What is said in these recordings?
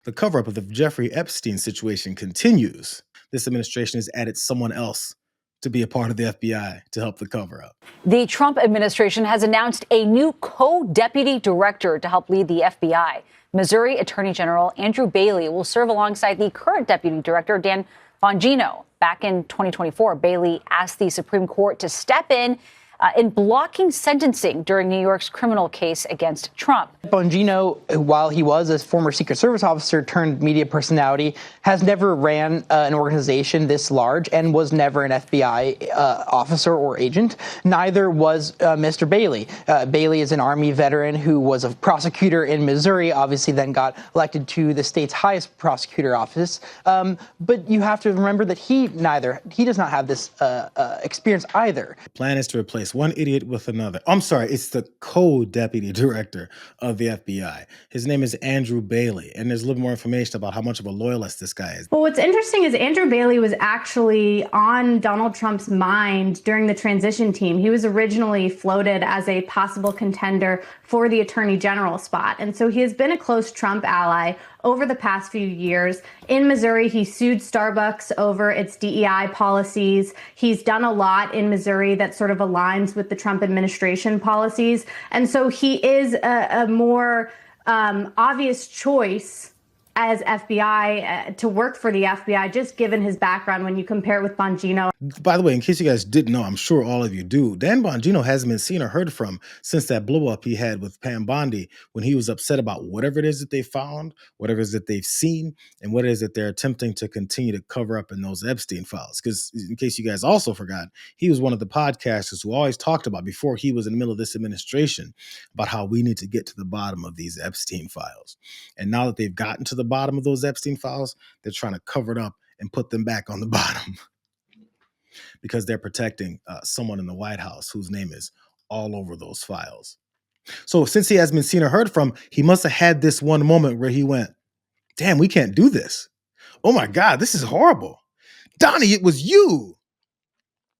The cover-up of the Jeffrey Epstein situation continues. This administration has added someone else to be a part of the FBI to help the cover-up. The Trump administration has announced a new co-deputy director to help lead the FBI. Missouri Attorney General Andrew Bailey will serve alongside the current deputy director, Dan Bongino. Back in 2024, Bailey asked the Supreme Court to step in blocking sentencing during New York's criminal case against Trump. Bonjino, while he was a former Secret Service officer turned media personality, has never ran an organization this large and was never an FBI officer or agent. Neither was Mr. Bailey. Bailey is an Army veteran who was a prosecutor in Missouri, obviously then got elected to the state's highest prosecutor office. But you have to remember that he does not have this experience either. The plan is to replace one idiot with another. I'm sorry, it's the co-deputy director of the FBI. His name is Andrew Bailey, and there's a little more information about how much of a loyalist this guy is. Well, what's interesting is Andrew Bailey was actually on Donald Trump's mind during the transition team. He was originally floated as a possible contender for the attorney general spot. And so he has been a close Trump ally over the past few years. In Missouri, he sued Starbucks over its DEI policies. He's done a lot in Missouri that sort of aligns with the Trump administration policies. And so he is a more obvious choice as FBI to work for the FBI, just given his background when you compare it with Bongino. By the way, in case you guys didn't know, I'm sure all of you do, Dan Bonjino hasn't been seen or heard from since that blow up he had with Pam Bondi when he was upset about whatever it is that they found, whatever it is that they've seen, and what it is that they're attempting to continue to cover up in those Epstein files. Because in case you guys also forgot, he was one of the podcasters who always talked about, before he was in the middle of this administration, about how we need to get to the bottom of these Epstein files. And now that they've gotten to the bottom of those Epstein files, they're trying to cover it up and put them back on the bottom because they're protecting someone in the White House whose name is all over those files. So since he hasn't been seen or heard from, he must have had this one moment where he went, damn, we can't do this. Oh my God, this is horrible. Donnie, it was you.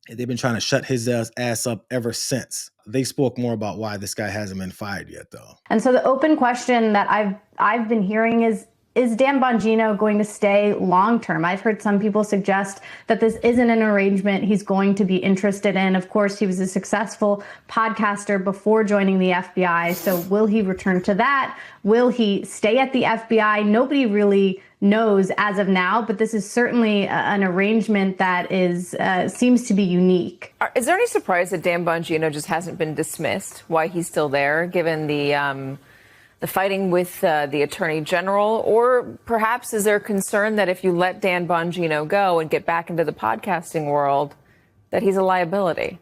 And they've been trying to shut his ass up ever since. They spoke more about why this guy hasn't been fired yet, though. And so the open question that I've been hearing is Dan Bongino going to stay long term? I've heard some people suggest that this isn't an arrangement he's going to be interested in. Of course, he was a successful podcaster before joining the FBI. So will he return to that? Will he stay at the FBI? Nobody really knows as of now, but this is certainly an arrangement that is seems to be unique. Is there any surprise that Dan Bongino just hasn't been dismissed? Why he's still there, given the fighting with the attorney general? Or perhaps is there concern that if you let Dan Bongino go and get back into the podcasting world, that he's a liability?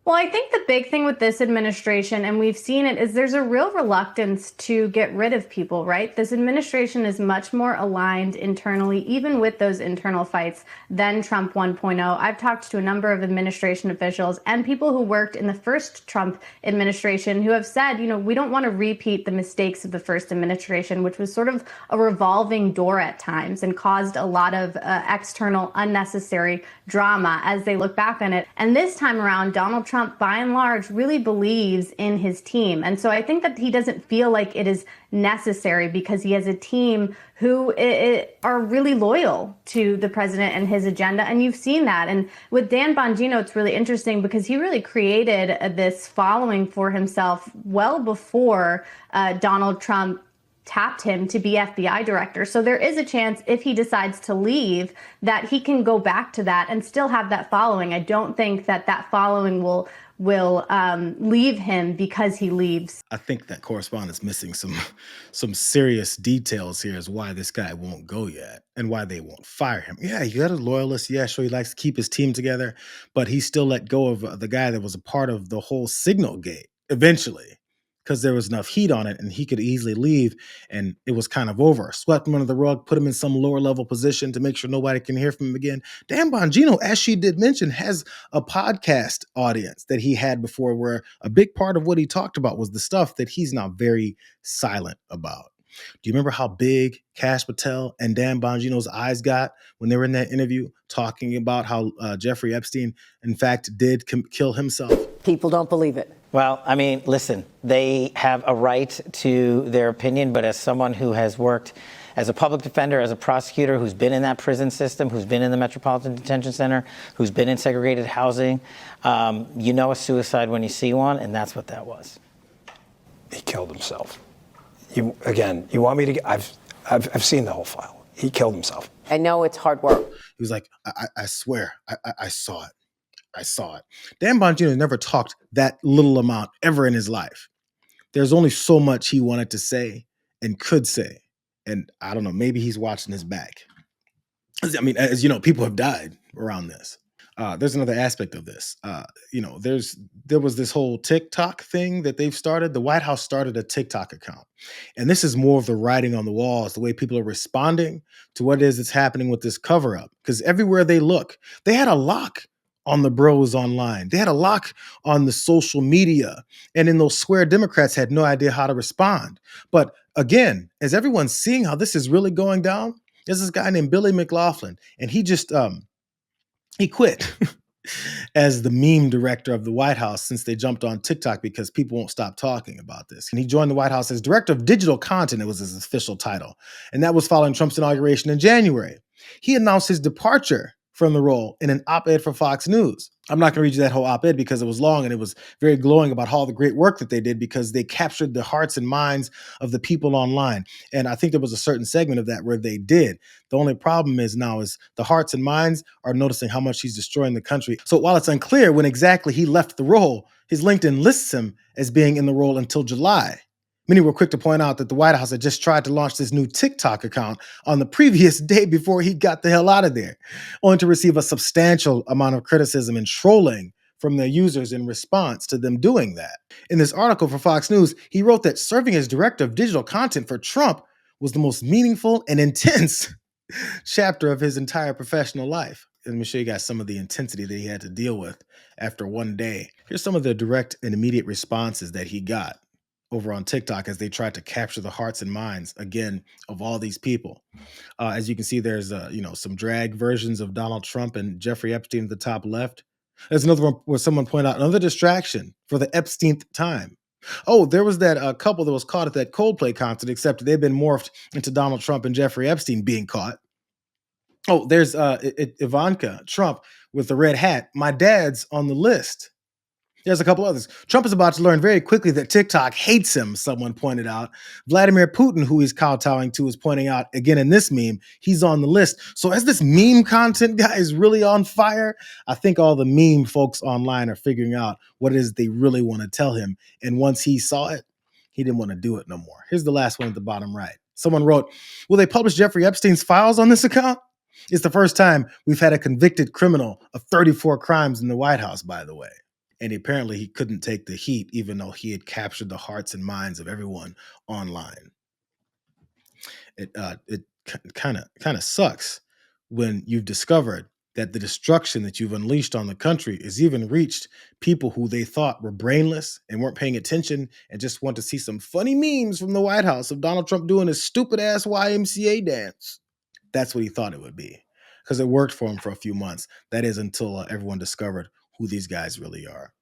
Well, I think the big thing with this administration, and we've seen it, is there's a real reluctance to get rid of people, right? This administration is much more aligned internally, even with those internal fights, than Trump 1.0. I've talked to a number of administration officials and people who worked in the first Trump administration who have said, we don't want to repeat the mistakes of the first administration, which was sort of a revolving door at times and caused a lot of external unnecessary drama as they look back on it. And this time around, Donald Trump, by and large, really believes in his team. And so I think that he doesn't feel like it is necessary because he has a team who are really loyal to the president and his agenda. And you've seen that. And with Dan Bongino, it's really interesting because he really created this following for himself well before Donald Trump tapped him to be FBI director. So there is a chance if he decides to leave that he can go back to that and still have that following. I don't think that following will leave him because he leaves. I think that correspondent's missing some serious details here as why this guy won't go yet and why they won't fire him. Yeah, you got a loyalist. Yeah, sure, he likes to keep his team together, but he still let go of the guy that was a part of the whole Signal Gate eventually, because there was enough heat on it and he could easily leave and it was kind of over. Swept him under the rug, put him in some lower level position to make sure nobody can hear from him again. Dan Bongino, as she did mention, has a podcast audience that he had before where a big part of what he talked about was the stuff that he's now very silent about. Do you remember how big Kash Patel and Dan Bongino's eyes got when they were in that interview talking about how Jeffrey Epstein, in fact, did kill himself? People don't believe it. Well, I mean, listen, they have a right to their opinion, but as someone who has worked as a public defender, as a prosecutor, who's been in that prison system, who's been in the Metropolitan Detention Center, who's been in segregated housing, you know a suicide when you see one, and that's what that was. He killed himself. You want me to? I've seen the whole file. He killed himself. I know it's hard work. He was like, I swear, I saw it. I saw it. Dan Bongino never talked that little amount ever in his life. There's only so much he wanted to say and could say. And I don't know, maybe he's watching his back. I mean, as you know, people have died around this. There's another aspect of this. There was this whole TikTok thing that they've started. The White House started a TikTok account. And this is more of the writing on the walls, the way people are responding to what it is that's happening with this cover up. Because everywhere they look, they had a lock on the bros online. They had a lock on the social media. And then those square Democrats had no idea how to respond. But again, as everyone's seeing how this is really going down, there's this guy named Billy McLaughlin, and he just he quit as the meme director of the White House since they jumped on TikTok because people won't stop talking about this. And he joined the White House as director of digital content. It was his official title. And that was following Trump's inauguration in January. He announced his departure from the role in an op-ed for Fox News. I'm not going to read you that whole op-ed because it was long and it was very glowing about all the great work that they did because they captured the hearts and minds of the people online. And I think there was a certain segment of that where they did. The only problem is now is the hearts and minds are noticing how much he's destroying the country. So while it's unclear when exactly he left the role, his LinkedIn lists him as being in the role until July. Many were quick to point out that the White House had just tried to launch this new TikTok account on the previous day before he got the hell out of there, only to receive a substantial amount of criticism and trolling from their users in response to them doing that. In this article for Fox News, he wrote that serving as director of digital content for Trump was the most meaningful and intense chapter of his entire professional life. Let me show you guys some of the intensity that he had to deal with after one day. Here's some of the direct and immediate responses that he got over on TikTok as they tried to capture the hearts and minds again of all these people. As you can see, there's some drag versions of Donald Trump and Jeffrey Epstein at the top left. There's another one where someone pointed out another distraction for the Epsteinth time. Oh, there was that couple that was caught at that Coldplay concert, except they've been morphed into Donald Trump and Jeffrey Epstein being caught. Oh, there's Ivanka Trump with the red hat. My dad's on the list. There's a couple others. Trump is about to learn very quickly that TikTok hates him, someone pointed out. Vladimir Putin, who he's kowtowing to, is pointing out, again in this meme, he's on the list. So as this meme content guy is really on fire, I think all the meme folks online are figuring out what it is they really want to tell him. And once he saw it, he didn't want to do it no more. Here's the last one at the bottom right. Someone wrote, will they publish Jeffrey Epstein's files on this account? It's the first time we've had a convicted criminal of 34 crimes in the White House, by the way. And apparently he couldn't take the heat, even though he had captured the hearts and minds of everyone online. It kind of sucks when you've discovered that the destruction that you've unleashed on the country has even reached people who they thought were brainless and weren't paying attention and just want to see some funny memes from the White House of Donald Trump doing his stupid ass YMCA dance. That's what he thought it would be because it worked for him for a few months. That is until everyone discovered who these guys really are.